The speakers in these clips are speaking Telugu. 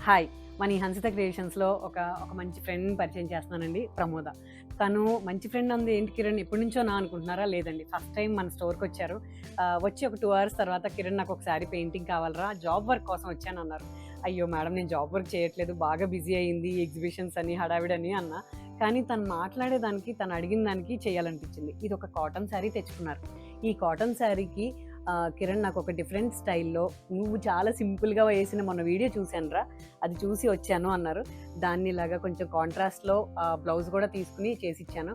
హాయ్! మన ఈ హన్సిత క్రియేషన్స్‌లో ఒక మంచి ఫ్రెండ్‌ని పరిచయం చేస్తున్నానండి, ప్రమోద. తను మంచి ఫ్రెండ్ అంది ఏంటి కిరణ్ ఎప్పటినుంచో అనుకుంటున్నారా? లేదండి. ఫస్ట్ టైమ్ మన స్టోర్‌కొచ్చారు. వచ్చి ఒక 2 అవర్స్ తర్వాత కిరణ్ నాకు ఒకసారి పెయింటింగ్ కావాలిరా జాబ్ వర్క్ కోసం వచ్చానన్నారు. అయ్యో మేడం నేను జాబ్ వర్క్ చేయట్లేదు. బాగా బిజీ అయింది. ఎగ్జిబిషన్స్ అని, హడావిడని అన్నా. కానీ తను మాట్లాడేదానికి, తను అడిగిన దానికి చేయాలనిపించింది. ఇదొక కాటన్ శారీ తెచ్చుకున్నారు. ఈ కాటన్ శారీకి కిరణ్ నాకు ఒక డిఫరెంట్ స్టైల్‌లో నువ్వు చాలా సింపుల్‌గా వేసిన మొన్న వీడియో చూశానురా, అది చూసి వచ్చాను అన్నారు. దాన్ని ఇలాగా కొంచెం కాంట్రాస్ట్‌లో బ్లౌజ్ కూడా తీసుకుని చేసిచ్చాను.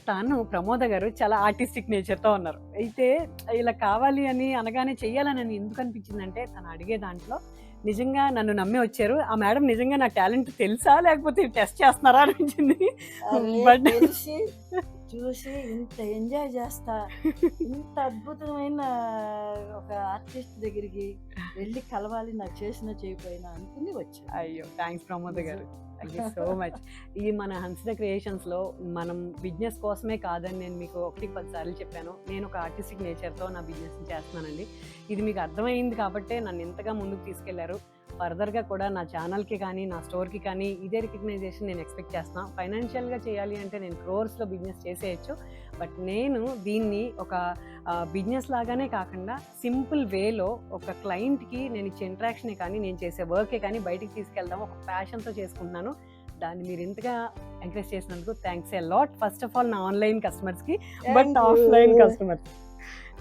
తను ప్రమోద గారు చాలా ఆర్టిస్టిక్ నేచర్‌తో ఉన్నారు. అయితే ఇలా కావాలి అని అనగానే చెయ్యాలని ఎందుకు అనిపించిందంటే తను అడిగే దాంట్లో నిజంగా నన్ను నమ్మి వచ్చారు. ఆ మేడం నిజంగా నా టాలెంట్ తెలుసా? లేకపోతే టెస్ట్ చేస్తున్నారా అనిపించింది. బట్ తెలిసి చూసి ఇంత ఎంజాయ్ చేస్తా, ఇంత అద్భుతమైన ఒక ఆర్టిస్ట్ దగ్గరికి వెళ్ళి కలవాలి, నాకు చేసినా చేయకపోయినా అనుకుని వచ్చా. అయ్యో! థ్యాంక్స్ ప్రమోద గారు. Thank you so much. ఈ మన హన్సిత క్రియేషన్స్‌లో మనం బిజినెస్ కోసమే కాదని నేను మీకు 1, 10 సార్లు చెప్పాను. నేను ఒక ఆర్టిస్టిక్ నేచర్‌తో నా బిజినెస్‌ని చేస్తున్నానండి. ఇది మీకు అర్థమైంది కాబట్టే నన్ను ఇంతగా ముందుకు తీసుకెళ్లారు. ఫర్దర్‌గా కూడా నా ఛానల్‌కి కానీ, నా స్టోర్‌కి కానీ ఇదే రికగ్నైజేషన్ నేను ఎక్స్‌పెక్ట్ చేస్తున్నాను. ఫైనాన్షియల్‌గా చేయాలి అంటే నేను క్రోర్స్‌లో బిజినెస్ చేసేయచ్చు. బట్ నేను దీన్ని ఒక బిజినెస్ లాగానే కాకుండా సింపుల్ వేలో ఒక క్లయింట్‌కి నేను ఇచ్చే ఇంటరాక్షనే కానీ, నేను చేసే వర్కే కానీ బయటికి తీసుకెళ్దాం ఒక ప్యాషన్‌తో చేసుకుంటున్నాను. దాన్ని మీరు ఇంతగా ఎంకరేజ్ చేసినందుకు thanks a lot. First of all నా ఆన్లైన్ కస్టమర్స్‌కి, బట్ ఆఫ్లైన్ కస్టమర్స్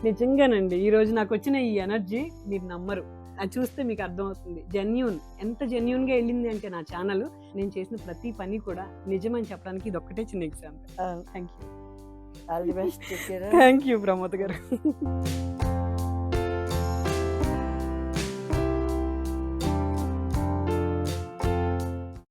నిజంగానండి ఈరోజు నాకు వచ్చిన ఈ ఎనర్జీ మీరు నమ్మరు. అది చూస్తే మీకు అర్థమవుతుంది. జెన్యూన్ ఎంత జెన్యూన్‌గా వెళ్ళింది అంటే నా ఛానల్, నేను చేసిన ప్రతి పని కూడా నిజమని చెప్పడానికి ఇది ఒక్కటే చిన్న example. Thank you. All the best. Thank you Pramod గారు.